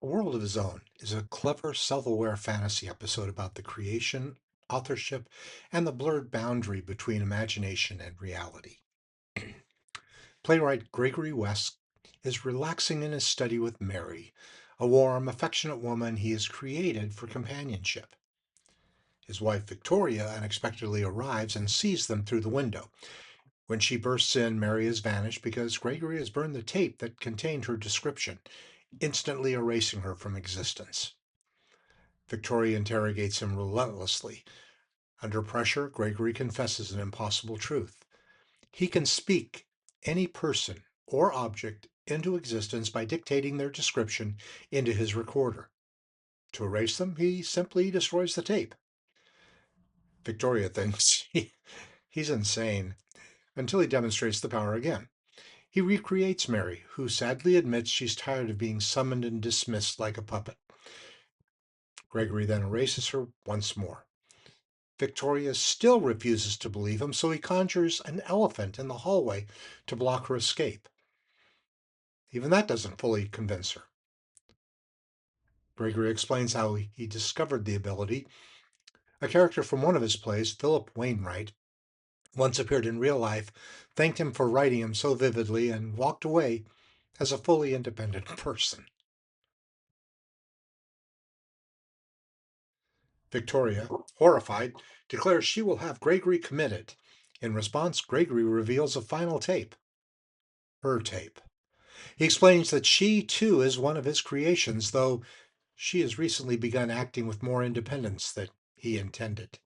A World of His Own is a clever, self-aware fantasy episode about the creation, authorship, and the blurred boundary between imagination and reality. Playwright Gregory West is relaxing in his study with Mary, a warm, affectionate woman he has created for companionship. His wife Victoria unexpectedly arrives and sees them through the window. When she bursts in, Mary has vanished because Gregory has burned the tape that contained her description, instantly erasing her from existence. Victoria interrogates him relentlessly. Under pressure, Gregory confesses an impossible truth. He can speak any person or object into existence by dictating their description into his recorder. To erase them, he simply destroys the tape. Victoria thinks he's insane until he demonstrates the power again. He recreates Mary, who sadly admits she's tired of being summoned and dismissed like a puppet. Gregory then erases her once more. Victoria still refuses to believe him, so he conjures an elephant in the hallway to block her escape. Even that doesn't fully convince her. Gregory explains how he discovered the ability. A character from one of his plays, Philip Wainwright, once appeared in real life, thanked him for writing him so vividly, and walked away as a fully independent person. Victoria, horrified, declares she will have Gregory committed. In response, Gregory reveals a final tape. Her tape. He explains that she, too, is one of his creations, though she has recently begun acting with more independence than he intended.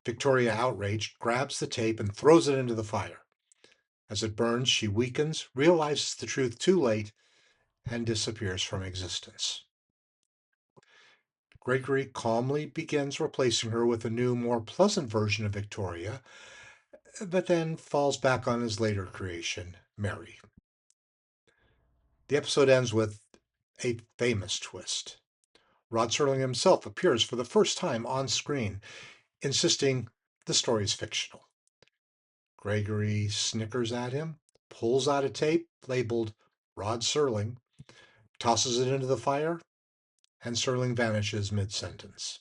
Victoria, outraged, grabs the tape and throws it into the fire. As it burns, she weakens, realizes the truth too late, and disappears from existence. Gregory calmly begins replacing her with a new, more pleasant version of Victoria, but then falls back on his later creation, Mary. The episode ends with a famous twist. Rod Serling himself appears for the first time on screen, insisting the story is fictional. Gregory snickers at him, pulls out a tape labeled Rod Serling, tosses it into the fire, and Serling vanishes mid-sentence.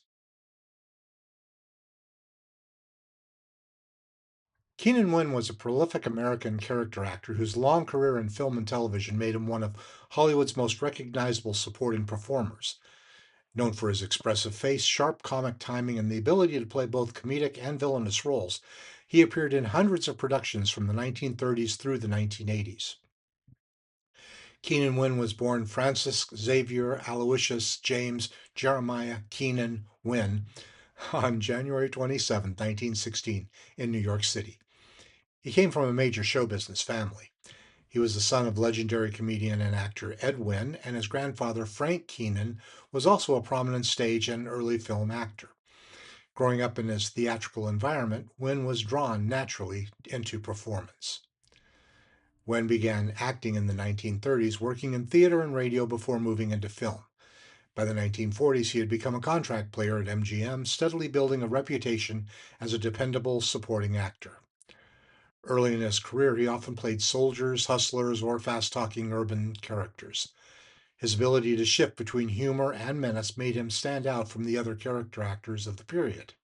Keenan Wynn was a prolific American character actor whose long career in film and television made him one of Hollywood's most recognizable supporting performers. Known for his expressive face, sharp comic timing, and the ability to play both comedic and villainous roles, he appeared in hundreds of productions from the 1930s through the 1980s. Keenan Wynn was born Francis Xavier Aloysius James Jeremiah Keenan Wynn on January 27, 1916, in New York City. He came from a major show business family. He was the son of legendary comedian and actor Ed Wynn, and his grandfather, Frank Keenan, was also a prominent stage and early film actor. Growing up in his theatrical environment, Wynn was drawn naturally into performance. Wynn began acting in the 1930s, working in theater and radio before moving into film. By the 1940s, he had become a contract player at MGM, steadily building a reputation as a dependable supporting actor. Early in his career, he often played soldiers, hustlers, or fast-talking urban characters. His ability to shift between humor and menace made him stand out from the other character actors of the period.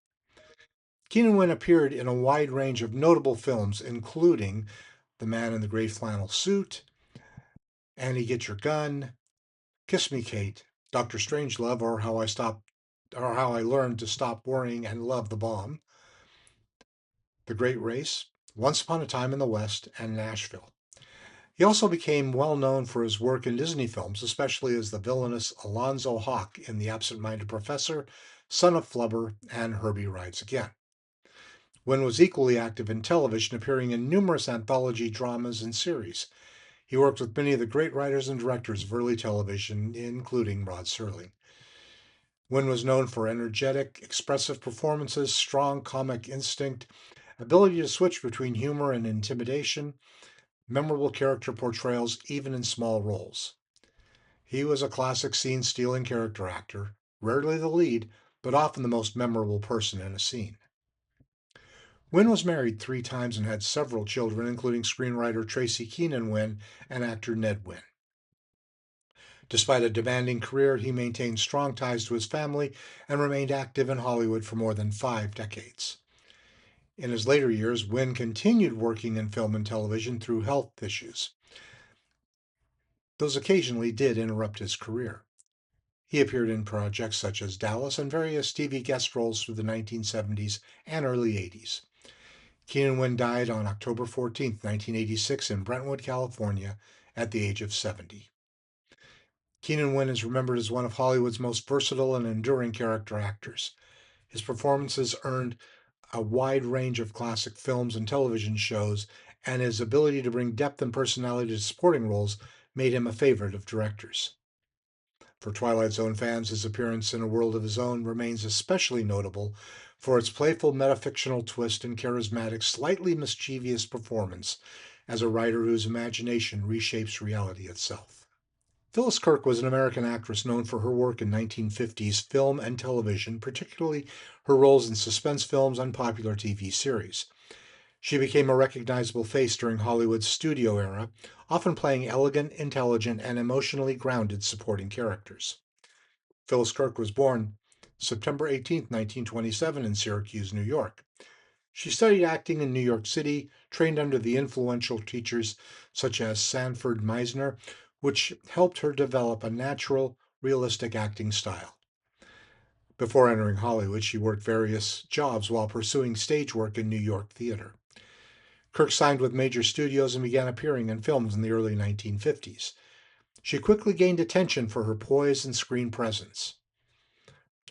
Keenan Wynn appeared in a wide range of notable films, including The Man in the Gray Flannel Suit, Annie Get Your Gun, Kiss Me Kate, Dr. Strangelove, or How I Learned to Stop Worrying and Love the Bomb, The Great Race, Once Upon a Time in the West, and Nashville. He also became well known for his work in Disney films, especially as the villainous Alonzo Hawk in The Absent-Minded Professor, Son of Flubber, and Herbie Rides Again. Wynn was equally active in television, appearing in numerous anthology dramas and series. He worked with many of the great writers and directors of early television, including Rod Serling. Wynn was known for energetic, expressive performances, strong comic instinct, ability to switch between humor and intimidation, memorable character portrayals even in small roles. He was a classic scene-stealing character actor, rarely the lead, but often the most memorable person in a scene. Wynn was married 3 times and had several children, including screenwriter Tracy Keenan Wynn and actor Ned Wynn. Despite a demanding career, he maintained strong ties to his family and remained active in Hollywood for more than 5 decades. In his later years, Wynn continued working in film and television through health issues. Those occasionally did interrupt his career. He appeared in projects such as Dallas and various TV guest roles through the 1970s and early 80s. Keenan Wynn died on October 14, 1986, in Brentwood, California, at the age of 70. Keenan Wynn is remembered as one of Hollywood's most versatile and enduring character actors. His performances earned a wide range of classic films and television shows, and his ability to bring depth and personality to supporting roles made him a favorite of directors. For Twilight Zone fans, his appearance in A World of His Own remains especially notable for its playful metafictional twist and charismatic, slightly mischievous performance as a writer whose imagination reshapes reality itself. Phyllis Kirk was an American actress known for her work in 1950s film and television, particularly her roles in suspense films and popular TV series. She became a recognizable face during Hollywood's studio era, often playing elegant, intelligent, and emotionally grounded supporting characters. Phyllis Kirk was born September 18, 1927, in Syracuse, New York. She studied acting in New York City, trained under the influential teachers such as Sanford Meisner, which helped her develop a natural, realistic acting style. Before entering Hollywood, she worked various jobs while pursuing stage work in New York theater. Kirk signed with major studios and began appearing in films in the early 1950s. She quickly gained attention for her poise and screen presence.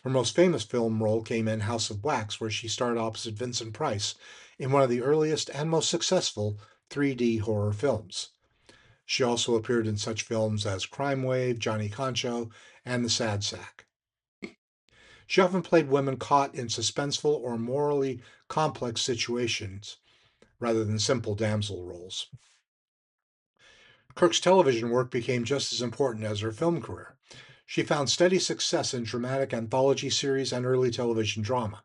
Her most famous film role came in House of Wax, where she starred opposite Vincent Price in one of the earliest and most successful 3D horror films. She also appeared in such films as Crime Wave, Johnny Concho, and The Sad Sack. She often played women caught in suspenseful or morally complex situations rather than simple damsel roles. Kirk's television work became just as important as her film career. She found steady success in dramatic anthology series and early television drama.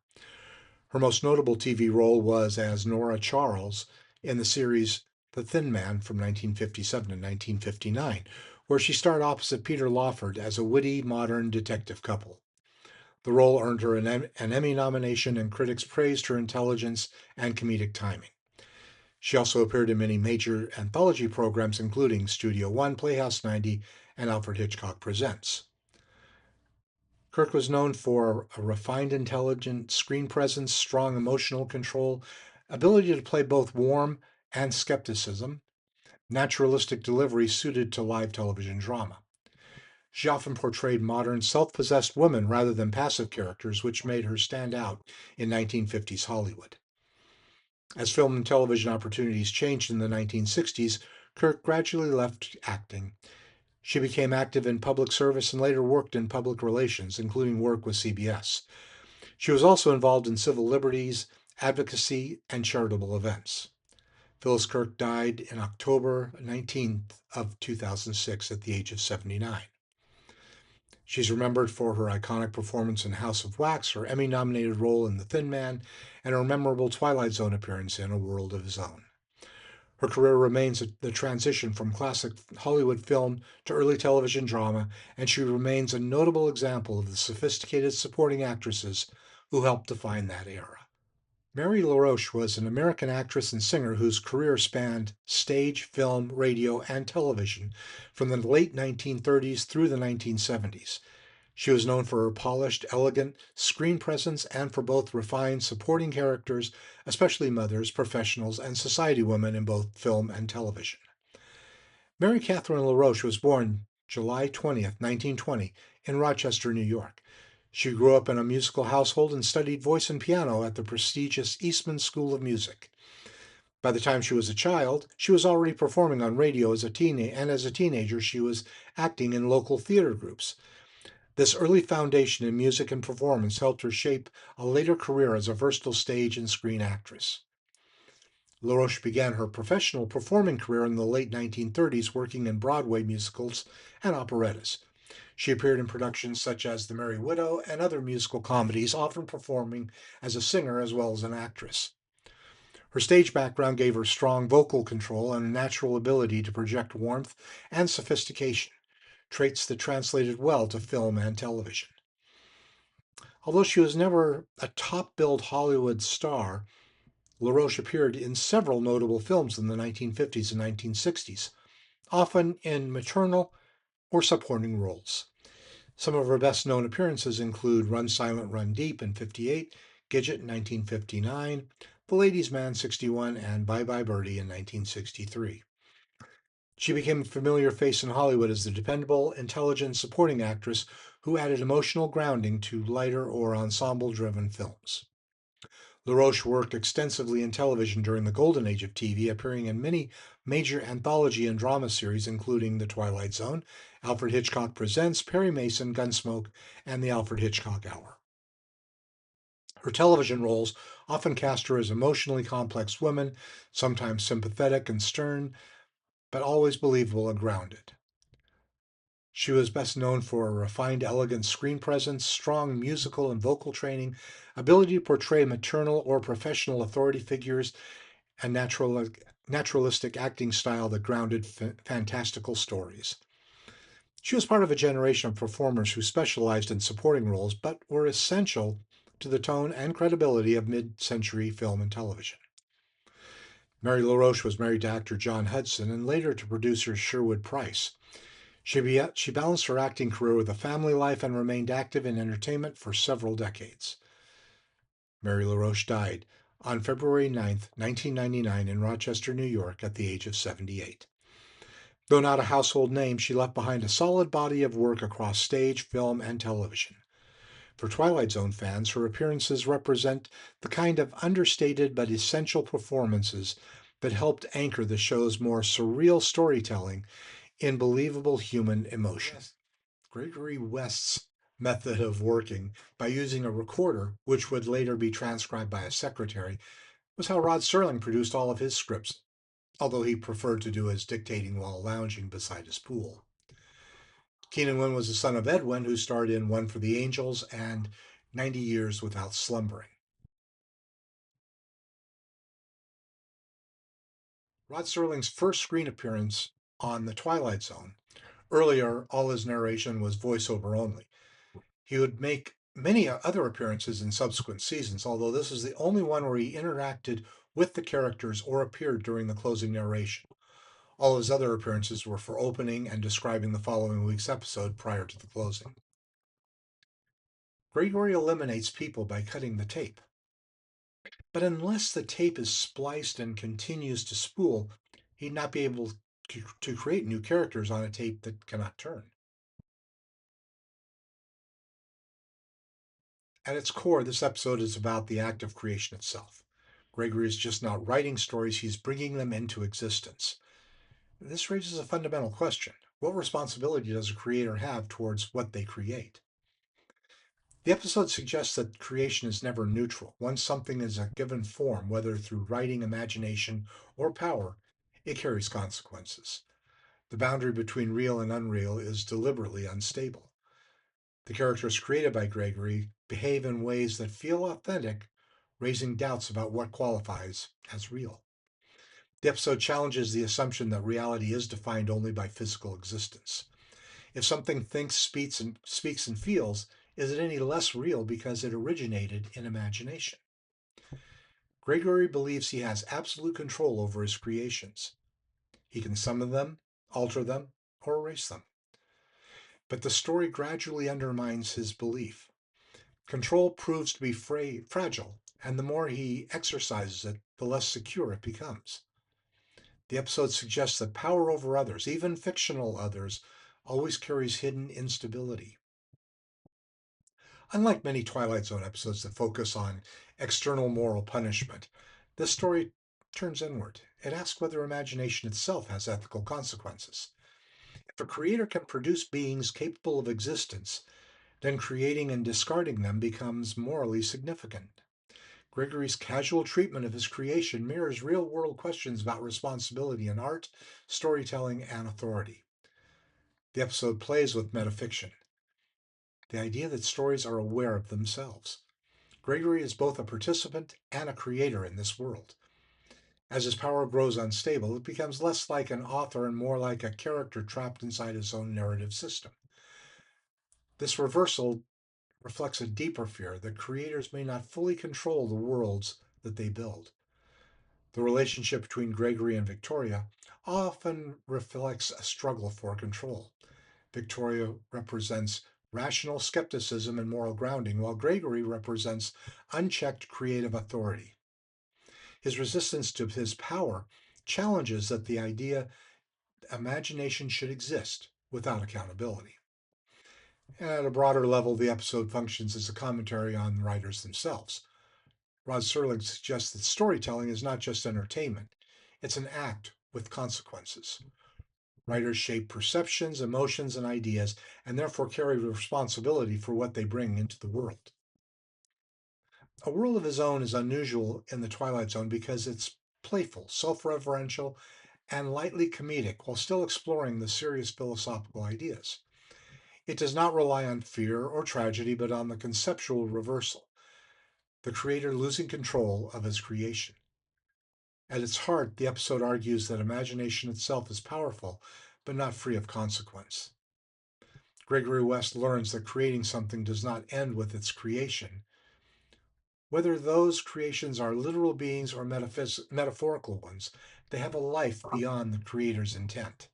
Her most notable TV role was as Nora Charles in the series The Thin Man from 1957 to 1959, where she starred opposite Peter Lawford as a witty, modern detective couple. The role earned her an Emmy nomination, and critics praised her intelligence and comedic timing. She also appeared in many major anthology programs, including Studio One, Playhouse 90, and Alfred Hitchcock Presents. Kirk was known for a refined, intelligent screen presence, strong emotional control, ability to play both warm and skepticism, naturalistic delivery suited to live television drama. She often portrayed modern, self possessed women rather than passive characters, which made her stand out in 1950s Hollywood. As film and television opportunities changed in the 1960s, Kirk gradually left acting. She became active in public service and later worked in public relations, including work with CBS. She was also involved in civil liberties, advocacy, and charitable events. Phyllis Kirk died in October 19th of 2006 at the age of 79. She's remembered for her iconic performance in House of Wax, her Emmy-nominated role in The Thin Man, and her memorable Twilight Zone appearance in A World of His Own. Her career remains the transition from classic Hollywood film to early television drama, and she remains a notable example of the sophisticated supporting actresses who helped define that era. Mary LaRoche was an American actress and singer whose career spanned stage, film, radio, and television from the late 1930s through the 1970s. She was known for her polished, elegant screen presence and for both refined supporting characters, especially mothers, professionals, and society women in both film and television. Mary Catherine LaRoche was born July 20th, 1920, in Rochester, New York. She grew up in a musical household and studied voice and piano at the prestigious Eastman School of Music. By the time she was a child, she was already performing on radio as a and as a teenager, she was acting in local theater groups. This early foundation in music and performance helped her shape a later career as a versatile stage and screen actress. LaRoche began her professional performing career in the late 1930s, working in Broadway musicals and operettas. She appeared in productions such as The Merry Widow and other musical comedies, often performing as a singer as well as an actress. Her stage background gave her strong vocal control and a natural ability to project warmth and sophistication. traits that translated well to film and television. Although she was never a top-billed Hollywood star, LaRoche appeared in several notable films in the 1950s and 1960s, often in maternal or supporting roles. Some of her best known appearances include Run Silent, Run Deep in '58, Gidget in 1959, The Ladies' Man 61, and Bye Bye Birdie in 1963. She became a familiar face in Hollywood as the dependable, intelligent supporting actress who added emotional grounding to lighter or ensemble driven films. LaRoche worked extensively in television during the golden age of TV, appearing in many major anthology and drama series, including The Twilight Zone, Alfred Hitchcock Presents, Perry Mason, Gunsmoke, and The Alfred Hitchcock Hour. Her television roles often cast her as emotionally complex women, sometimes sympathetic and stern, but always believable and grounded. She was best known for a refined, elegant screen presence, strong musical and vocal training, ability to portray maternal or professional authority figures, and naturalistic acting style that grounded fantastical stories. She was part of a generation of performers who specialized in supporting roles but were essential to the tone and credibility of mid century film and television. Mary LaRoche was married to actor John Hudson and later to producer Sherwood Price. She balanced her acting career with a family life and remained active in entertainment for several decades. Mary LaRoche died on February 9, 1999, in Rochester, New York, at the age of 78. Though not a household name, she left behind a solid body of work across stage, film, and television. For Twilight Zone fans, her appearances represent the kind of understated but essential performances that helped anchor the show's more surreal storytelling in believable human emotion. Gregory West's method of working by using a recorder, which would later be transcribed by a secretary, was how Rod Serling produced all of his scripts, although he preferred to do his dictating while lounging beside his pool. Keenan Wynn was the son of Edwin, who starred in One for the Angels and 90 Years Without Slumbering. Rod Serling's first screen appearance on The Twilight Zone. Earlier, all his narration was voiceover only. He would make many other appearances in subsequent seasons, although this is the only one where he interacted with the characters or appeared during the closing narration. All his other appearances were for opening and describing the following week's episode prior to the closing. Gregory eliminates people by cutting the tape. But unless the tape is spliced and continues to spool, he'd not be able to create new characters on a tape that cannot turn. At its core, this episode is about the act of creation itself. Gregory is just not writing stories, he's bringing them into existence. This raises a fundamental question. What responsibility does a creator have towards what they create? The episode suggests that creation is never neutral. Once something is a given form, whether through writing, imagination, or power, it carries consequences. The boundary between real and unreal is deliberately unstable. The characters created by Gregory behave in ways that feel authentic, raising doubts about what qualifies as real. The episode challenges the assumption that reality is defined only by physical existence. If something thinks, speaks, and feels, is it any less real because it originated in imagination? Gregory believes he has absolute control over his creations. He can summon them, alter them, or erase them. But the story gradually undermines his belief. Control proves to be fragile, and the more he exercises it, the less secure it becomes. The episode suggests that power over others, even fictional others, always carries hidden instability. Unlike many Twilight Zone episodes that focus on external moral punishment, this story turns inward. It asks whether imagination itself has ethical consequences. If a creator can produce beings capable of existence, then creating and discarding them becomes morally significant. Gregory's casual treatment of his creation mirrors real world questions about responsibility in art, storytelling, and authority. The episode plays with metafiction, the idea that stories are aware of themselves. Gregory is both a participant and a creator in this world. As his power grows unstable, it becomes less like an author and more like a character trapped inside his own narrative system. This reversal reflects a deeper fear that creators may not fully control the worlds that they build. The relationship between Gregory and Victoria often reflects a struggle for control. Victoria represents rational skepticism and moral grounding, while Gregory represents unchecked creative authority. His resistance to his power challenges that the idea imagination should exist without accountability. And at a broader level, the episode functions as a commentary on writers themselves. Rod Serling suggests that storytelling is not just entertainment, it's an act with consequences. Writers shape perceptions, emotions, and ideas, and therefore carry responsibility for what they bring into the world. A World of His Own is unusual in the Twilight Zone because it's playful, self referential, and lightly comedic while still exploring the serious philosophical ideas. It does not rely on fear or tragedy, but on the conceptual reversal, the creator losing control of his creation. At its heart, the episode argues that imagination itself is powerful, but not free of consequence. Gregory West learns that creating something does not end with its creation. Whether those creations are literal beings or metaphorical ones, they have a life beyond the creator's intent.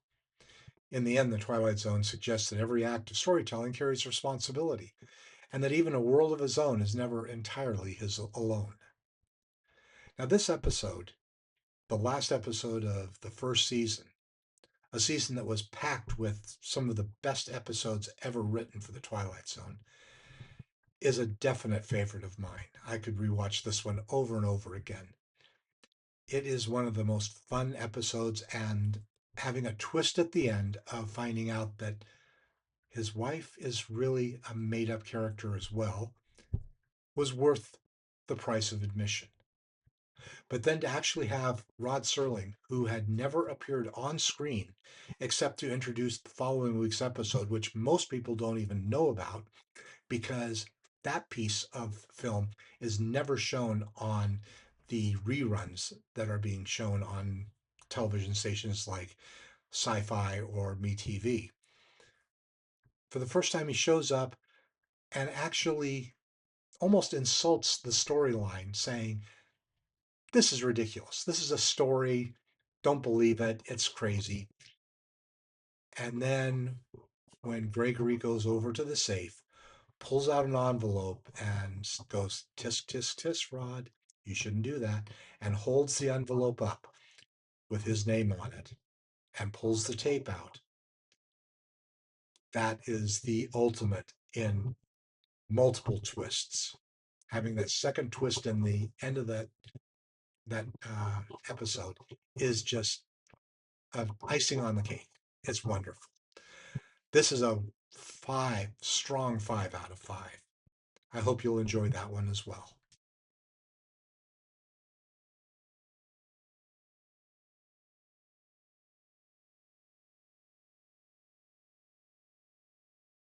In the end, the Twilight Zone suggests that every act of storytelling carries responsibility, and that even a world of his own is never entirely his alone. Now, this episode, the last episode of the first season, a season that was packed with some of the best episodes ever written for the Twilight Zone, is a definite favorite of mine. I could rewatch this one over and over again. It is one of the most fun episodes, and having a twist at the end of finding out that his wife is really a made up character as well was worth the price of admission. But then to actually have Rod Serling, who had never appeared on screen except to introduce the following week's episode, which most people don't even know about because that piece of film is never shown on the reruns that are being shown on television stations like Sci-Fi or MeTV. For the first time, he shows up and actually almost insults the storyline, saying, "This is ridiculous. This is a story. Don't believe it. It's crazy." And then when Gregory goes over to the safe, pulls out an envelope and goes, "Tisk, tisk, tisk, Rod. You shouldn't do that." And holds the envelope up with his name on it and pulls the tape out. That is the ultimate in multiple twists. Having that second twist in the end of that episode is just icing on the cake. It's wonderful. This is a strong 5 out of 5. I hope you'll enjoy that one as well.